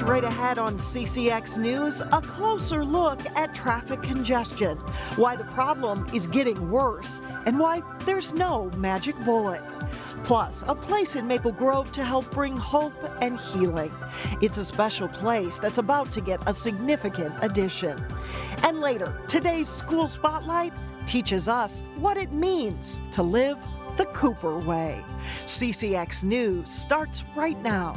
Straight ahead on CCX News, a closer look at traffic congestion, why the problem is getting worse, and why there's no magic bullet. Plus, a place in Maple Grove to help bring hope and healing. It's a special place that's about to get a significant addition. And later, today's School Spotlight teaches us what it means to live the Cooper way. CCX News starts right now.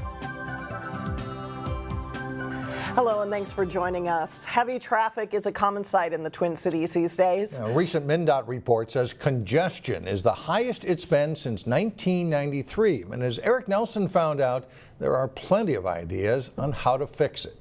Hello and thanks for joining us. Heavy traffic is a common sight in the Twin Cities these days. A recent MnDOT report says congestion is the highest it's been since 1993. And as Eric Nelson found out, there are plenty of ideas on how to fix it.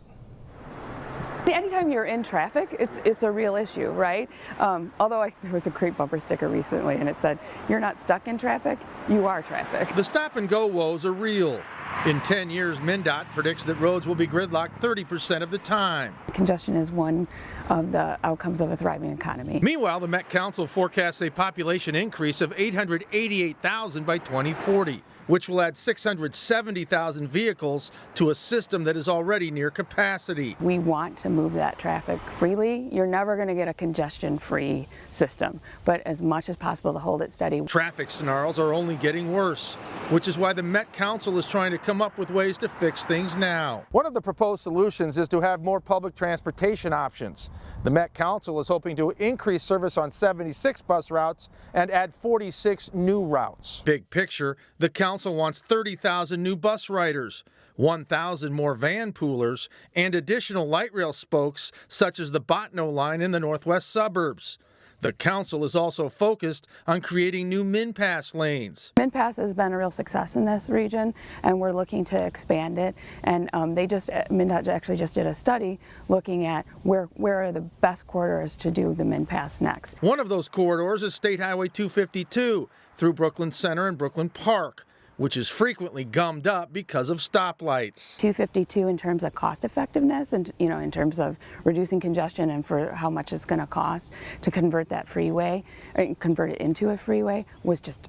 Anytime you're in traffic, it's a real issue, right? Although there was a great bumper sticker recently and it said, "You're not stuck in traffic, you are traffic." The stop and go woes are real. In 10 years, MnDOT predicts that roads will be gridlocked 30% of the time. Congestion is one of the outcomes of a thriving economy. Meanwhile, the Met Council forecasts a population increase of 888,000 by 2040, which will add 670,000 vehicles to a system that is already near capacity. We want to move that traffic freely. You're never going to get a congestion-free system, but as much as possible to hold it steady. Traffic snarls are only getting worse, which is why the Met Council is trying to come up with ways to fix things now. One of the proposed solutions is to have more public transportation options. The Met Council is hoping to increase service on 76 bus routes and add 46 new routes. Big picture, the council wants 30,000 new bus riders, 1,000 more van poolers, and additional light rail spokes such as the Botno line in the northwest suburbs. The council is also focused on creating new MnPass lanes. MnPass has been a real success in this region, and we're looking to expand it. And MnDOT actually just did a study looking at where are the best corridors to do the MnPass next. One of those corridors is State Highway 252 through Brooklyn Center and Brooklyn Park, which is frequently gummed up because of stoplights. 252 in terms of cost effectiveness and in terms of reducing congestion and for how much it's going to cost to convert that freeway, or convert it into a freeway, was just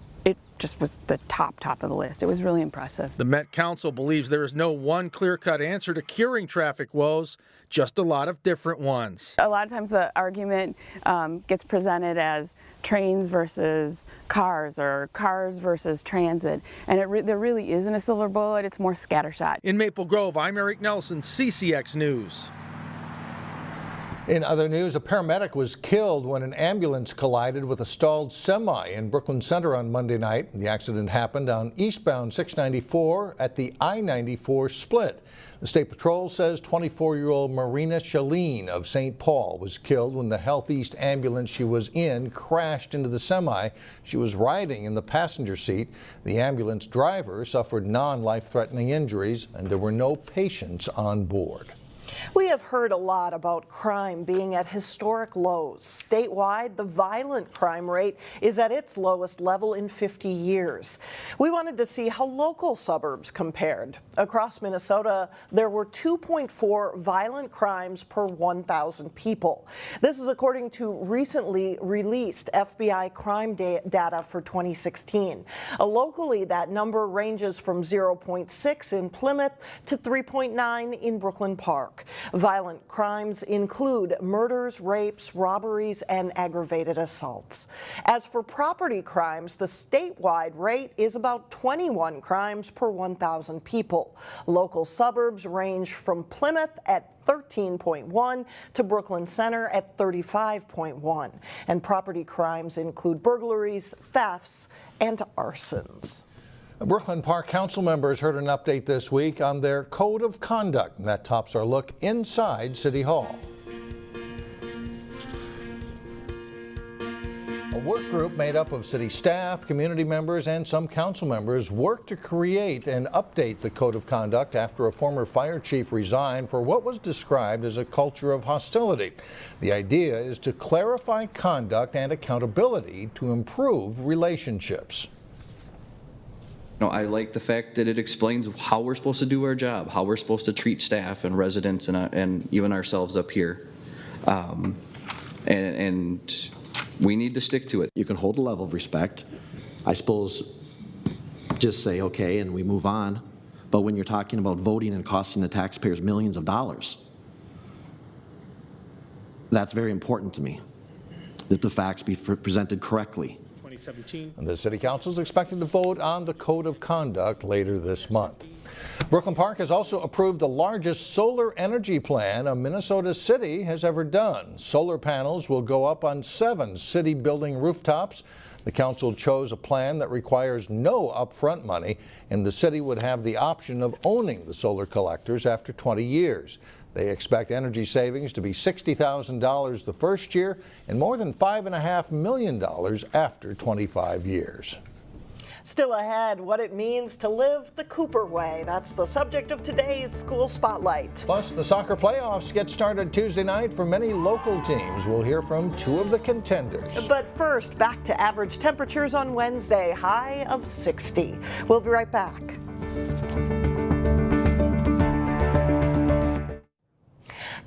the top of the list. It was really impressive. The Met Council believes there is no one clear-cut answer to curing traffic woes, just a lot of different ones. A lot of times the argument gets presented as trains versus cars or cars versus transit, and there really isn't a silver bullet. It's more scattershot. In Maple Grove, I'm Eric Nelson, CCX News. In other news, a paramedic was killed when an ambulance collided with a stalled semi in Brooklyn Center on Monday night. The accident happened on eastbound 694 at the I-94 split. The State Patrol says 24-year-old Marina Shaleen of St. Paul was killed when the Health East ambulance she was in crashed into the semi. She was riding in the passenger seat. The ambulance driver suffered non-life-threatening injuries, and there were no patients on board. We have heard a lot about crime being at historic lows. Statewide, the violent crime rate is at its lowest level in 50 years. We wanted to see how local suburbs compared. Across Minnesota, there were 2.4 violent crimes per 1,000 people. This is according to recently released FBI crime data for 2016. Locally, that number ranges from 0.6 in Plymouth to 3.9 in Brooklyn Park. Violent crimes include murders, rapes, robberies, and aggravated assaults. As for property crimes, the statewide rate is about 21 crimes per 1,000 people. Local suburbs range from Plymouth at 13.1 to Brooklyn Center at 35.1. And property crimes include burglaries, thefts, and arsons. Brooklyn Park Council members heard an update this week on their code of conduct, and that tops our look inside City Hall. A work group made up of city staff, community members, and some council members worked to create and update the code of conduct after a former fire chief resigned for what was described as a culture of hostility. The idea is to clarify conduct and accountability to improve relationships. I like the fact that it explains how we're supposed to do our job, how we're supposed to treat staff and residents and even ourselves up here. And we need to stick to it. You can hold a level of respect. I suppose just say okay and we move on. But when you're talking about voting and costing the taxpayers millions of dollars, that's very important to me, that the facts be presented correctly. 2017. And the City Council is expected to vote on the Code of Conduct later this month. Brooklyn Park has also approved the largest solar energy plan a Minnesota city has ever done. Solar panels will go up on 7 city building rooftops. The council chose a plan that requires no upfront money, and the city would have the option of owning the solar collectors after 20 years. They expect energy savings to be $60,000 the first year and more than $5.5 million after 25 years. Still ahead, what it means to live the Cooper way. That's the subject of today's School Spotlight. Plus, the soccer playoffs get started Tuesday night for many local teams. We'll hear from 2 of the contenders. But first, back to average temperatures on Wednesday, high of 60. We'll be right back.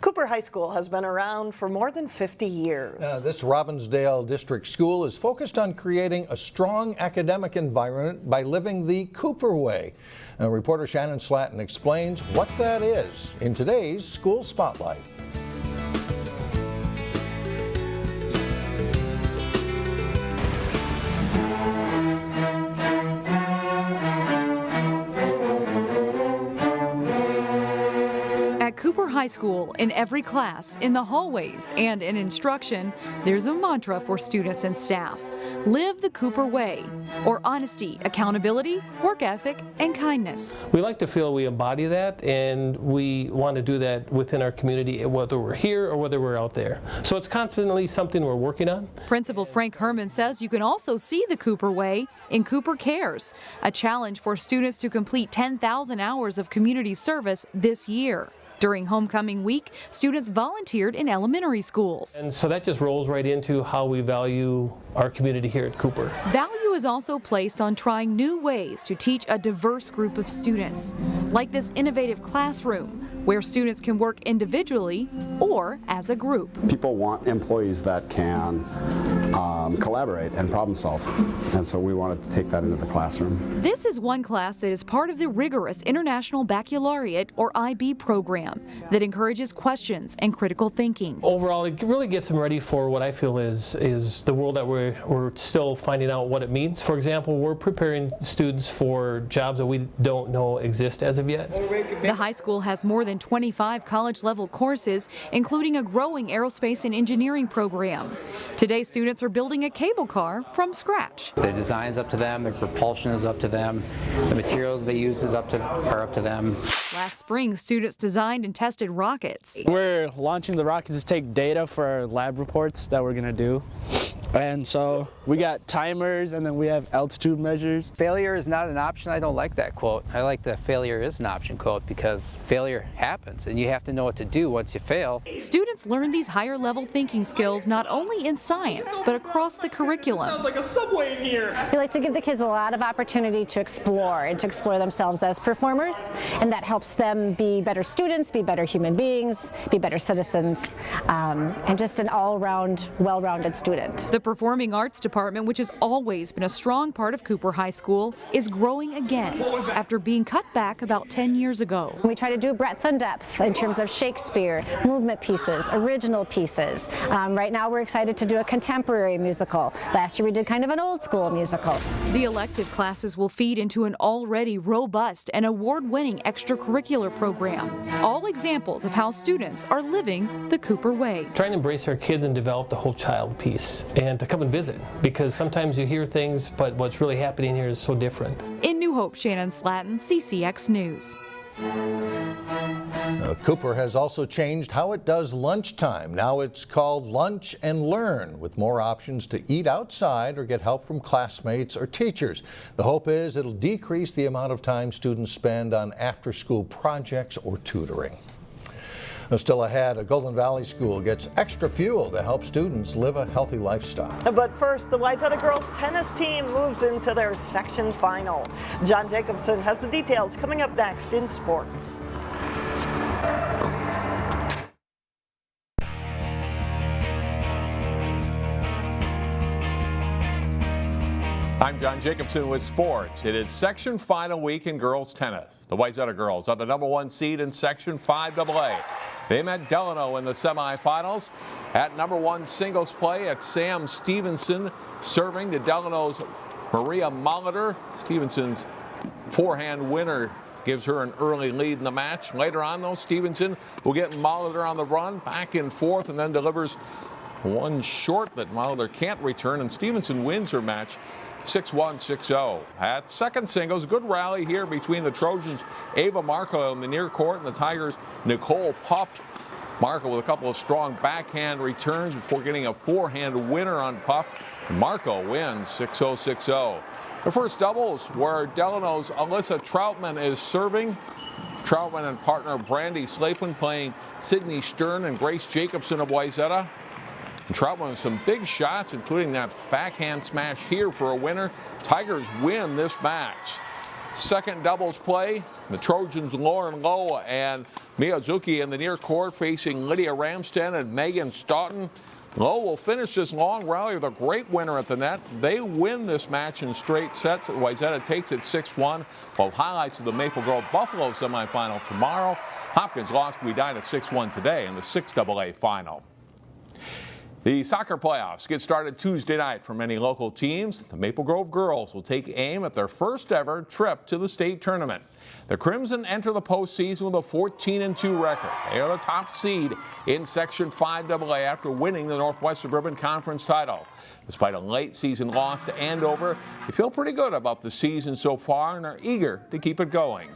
Cooper High School has been around for more than 50 years. This Robbinsdale district school is focused on creating a strong academic environment by living the Cooper way. Reporter Shannon Slatton explains what that is in today's School Spotlight. Cooper High School, in every class, in the hallways, and in instruction, there's a mantra for students and staff. Live the Cooper way, or honesty, accountability, work ethic, and kindness. We like to feel we embody that, and we want to do that within our community, whether we're here or whether we're out there. So it's constantly something we're working on. Principal Frank Herman says you can also see the Cooper way in Cooper Cares, a challenge for students to complete 10,000 hours of community service this year. During homecoming week, students volunteered in elementary schools. And so that just rolls right into how we value our community here at Cooper. Value is also placed on trying new ways to teach a diverse group of students, like this innovative classroom, where students can work individually or as a group. People want employees that can collaborate and problem solve, and so we wanted to take that into the classroom. This is one class that is part of the rigorous International Baccalaureate, or IB program, that encourages questions and critical thinking. Overall, it really gets them ready for what I feel is the world that we're still finding out what it means. For example, we're preparing students for jobs that we don't know exist as of yet. The high school has more than 25 college-level courses, including a growing aerospace and engineering program. Today, students are building a cable car from scratch. Their design is up to them, their propulsion is up to them, the materials they use are up to them. Last spring, students designed and tested rockets. We're launching the rockets to take data for our lab reports that we're going to do. And so we got timers, and then we have altitude measures. Failure is not an option. I don't like that quote. I like the failure is an option quote, because failure happens and you have to know what to do once you fail. Students learn these higher level thinking skills not only in science, but across the curriculum. Sounds like a subway in here. We like to give the kids a lot of opportunity to explore and to explore themselves as performers, and that helps them be better students, be better human beings, be better citizens, and just an all-around, well-rounded student. The Performing Arts Department, which has always been a strong part of Cooper High School, is growing again after being cut back about 10 years ago. We try to do breadth and depth in terms of Shakespeare, movement pieces, original pieces. Right now we're excited to do a contemporary musical. Last year we did kind of an old school musical. The elective classes will feed into an already robust and award-winning extracurricular program. All examples of how students are living the Cooper way. Trying to embrace our kids and develop the whole child piece, and to come and visit, because sometimes you hear things, but what's really happening here is so different. In New Hope, Shannon Slatton, CCX News. Cooper has also changed how it does lunchtime. Now it's called Lunch and Learn, with more options to eat outside or get help from classmates or teachers. The hope is it'll decrease the amount of time students spend on after-school projects or tutoring. Still ahead, a Golden Valley school gets extra fuel to help students live a healthy lifestyle. But first, the Wayzata girls tennis team moves into their section final. John Jacobson has the details coming up next in sports. I'm John Jacobson with sports. It is section final week in girls tennis. The Wayzata girls are the #1 seed in section 5AA. They met Delano in the semifinals. At #1 singles play at Sam Stevenson serving to Delano's Maria Molitor. Stevenson's forehand winner gives her an early lead in the match. Later on, though, Stevenson will get Molitor on the run, back and forth, and then delivers one short that Molitor can't return, and Stevenson wins her match 6-1, 6-0. At second singles, good rally here between the Trojans' Ava Marco in the near court and the Tigers' Nicole Pup. Marco with a couple of strong backhand returns before getting a forehand winner on Pup. Marco wins 6-0, 6-0. The first doubles where Delano's Alyssa Troutman is serving. Troutman and partner Brandy Slapin playing Sydney Stern and Grace Jacobson of Wayzata. Troutman with some big shots, including that backhand smash here for a winner. Tigers win this match. Second doubles play, the Trojans' Lauren Lowe and Miyazuki in the near court facing Lydia Ramsden and Megan Stoughton. Lowe will finish this long rally with a great winner at the net. They win this match in straight sets. Wayzata takes it 6-1. While highlights of the Maple Grove Buffalo semifinal tomorrow. Hopkins lost to Edina 6-1 today in the 6AA final. The soccer playoffs get started Tuesday night for many local teams. The Maple Grove girls will take aim at their first ever trip to the state tournament. The Crimson enter the postseason with a 14-2 record. They are the top seed in Section 5AA after winning the Northwest Suburban Conference title. Despite a late season loss to Andover, they feel pretty good about the season so far and are eager to keep it going.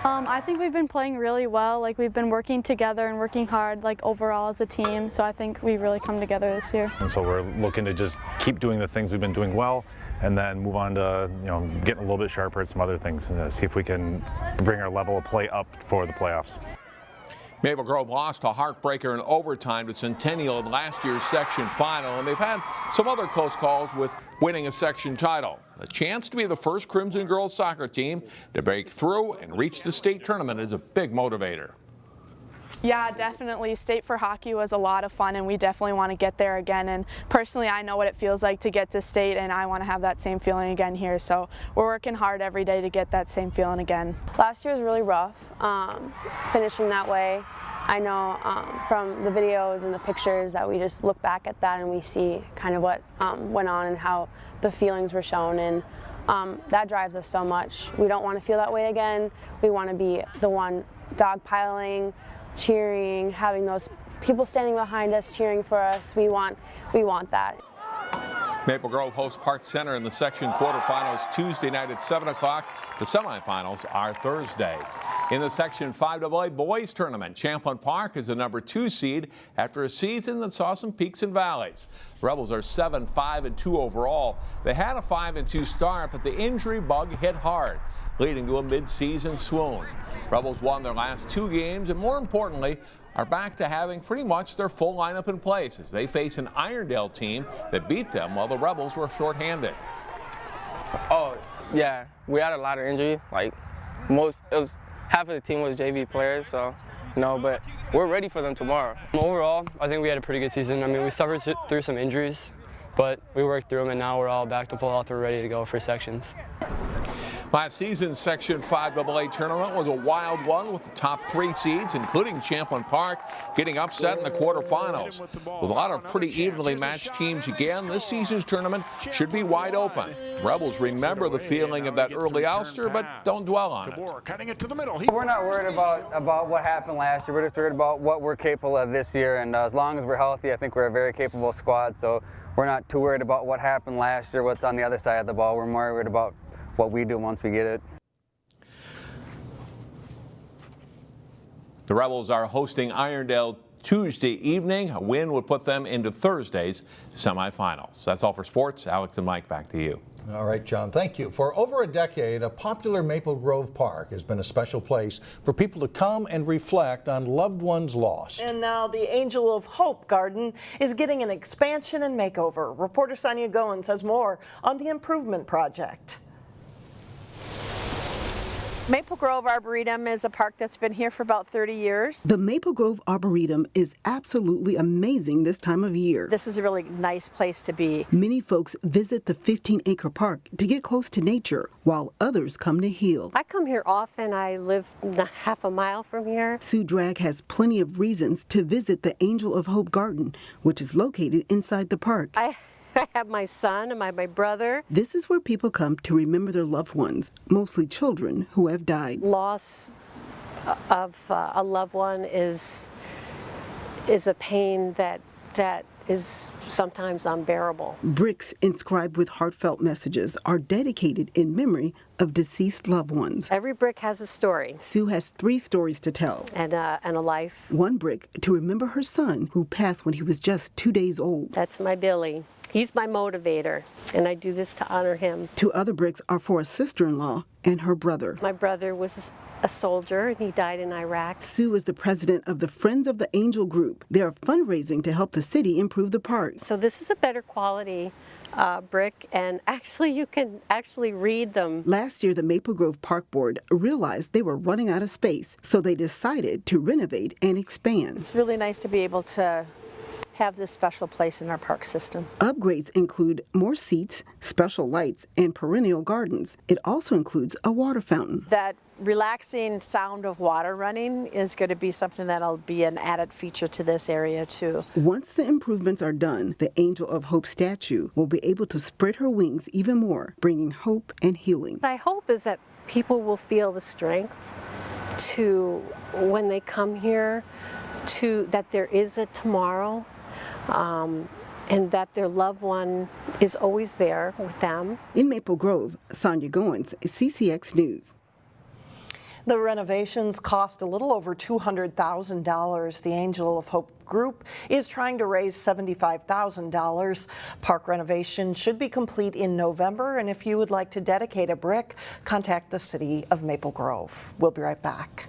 I think we've been playing really well. Like, we've been working together and working hard, like, overall as a team. So I think we've really come together this year. And so we're looking to just keep doing the things we've been doing well, and then move on to, getting a little bit sharper at some other things, and see if we can bring our level of play up for the playoffs. Maple Grove lost a heartbreaker in overtime to Centennial in last year's section final, and they've had some other close calls with winning a section title. A chance to be the first Crimson girls soccer team to break through and reach the state tournament is a big motivator. Yeah, definitely. State for hockey was a lot of fun, and we definitely want to get there again. And personally, I know what it feels like to get to state, and I want to have that same feeling again here. So we're working hard every day to get that same feeling again. Last year was really rough, finishing that way. I know from the videos and the pictures that we just look back at that and we see kind of what went on and how the feelings were shown, and that drives us so much. We don't want to feel that way again. We want to be the one dogpiling, cheering, having those people standing behind us cheering for us. We want that. Maple Grove hosts Park Center in the section quarterfinals Tuesday night at 7 o'clock. The semifinals are Thursday. In the Section 5AA boys tournament, Champlin Park is the #2 seed after a season that saw some peaks and valleys. Rebels are 7-5-2 overall. They had a 5-2 start, but the injury bug hit hard, leading to a mid-season swoon. Rebels won their last 2 games and, more importantly, are back to having pretty much their full lineup in place as they face an Irondale team that beat them while the Rebels were shorthanded. Oh, yeah, we had a lot of injury. Like, half of the team was JV players, so, but we're ready for them tomorrow. Overall, I think we had a pretty good season. I mean, we suffered through some injuries, but we worked through them, and now we're all back to full health. We're ready to go for sections. Last season's Section 5AA tournament was a wild one with the top 3 seeds, including Champlin Park, getting upset in the quarterfinals. With a lot of pretty evenly matched teams again, this season's tournament should be wide open. Rebels remember the feeling of that early ouster, but don't dwell on it. Cutting it to the middle. We're not worried about what happened last year. We're just worried about what we're capable of this year, and as long as we're healthy, I think we're a very capable squad. So we're not too worried about what happened last year, what's on the other side of the ball. We're more worried about what we do once we get it. The Rebels are hosting Irondale Tuesday evening. A win would put them into Thursday's semifinals. That's all for sports. Alex and Mike, back to you. All right, John, thank you. For over a decade, a popular Maple Grove Park has been a special place for people to come and reflect on loved ones lost. And now the Angel of Hope Garden is getting an expansion and makeover. Reporter Sonia Goins has more on the improvement project. Maple Grove Arboretum is a park that's been here for about 30 years. The Maple Grove Arboretum is absolutely amazing this time of year. This is a really nice place to be. Many folks visit the 15-acre park to get close to nature, while others come to heal. I come here often. I live half a mile from here. Sue Dragg has plenty of reasons to visit the Angel of Hope Garden, which is located inside the park. I have my son and my brother. This is where people come to remember their loved ones, mostly children who have died. Loss of a loved one is a pain that is sometimes unbearable. Bricks inscribed with heartfelt messages are dedicated in memory of deceased loved ones. Every brick has a story. Sue has 3 stories to tell. And a life. One brick to remember her son, who passed when he was just 2 days old. That's my Billy. He's my motivator, and I do this to honor him. 2 other bricks are for a sister-in-law and her brother. My brother was a soldier, and he died in Iraq. Sue is the president of the Friends of the Angel Group. They are fundraising to help the city improve the park. So this is a better quality brick, and actually you can actually read them. Last year, the Maple Grove Park Board realized they were running out of space, so they decided to renovate and expand. It's really nice to be able to have this special place in our park system. Upgrades include more seats, special lights, and perennial gardens. It also includes a water fountain. That relaxing sound of water running is going to be something that'll be an added feature to this area too. Once the improvements are done, the Angel of Hope statue will be able to spread her wings even more, bringing hope and healing. My hope is that people will feel the strength to, when they come here, that there is a tomorrow. And that their loved one is always there with them. In Maple Grove, Sonia Goins, CCX News. The renovations cost a little over $200,000. The Angel of Hope Group is trying to raise $75,000. Park renovation should be complete in November, and if you would like to dedicate a brick, contact the City of Maple Grove. We'll be right back.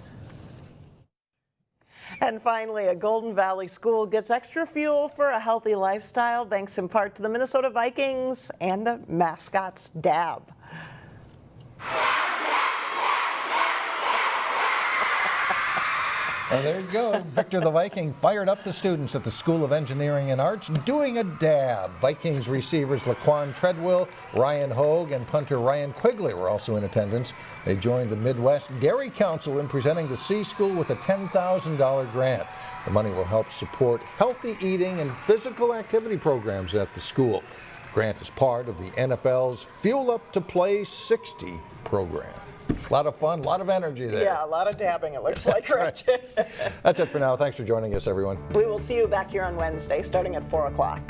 And finally, a Golden Valley school gets extra fuel for a healthy lifestyle thanks in part to the Minnesota Vikings and the mascot's dab. Well, there you go. Victor the Viking fired up the students at the School of Engineering and Arts doing a dab. Vikings receivers Laquan Treadwell, Ryan Hogue, and punter Ryan Quigley were also in attendance. They joined the Midwest Dairy Council in presenting the C School with a $10,000 grant. The money will help support healthy eating and physical activity programs at the school. The grant is part of the NFL's Fuel Up to Play 60 program. A lot of fun, a lot of energy there. Yeah, a lot of dabbing, it looks like, right? That's it for now. Thanks for joining us, everyone. We will see you back here on Wednesday, starting at 4 o'clock.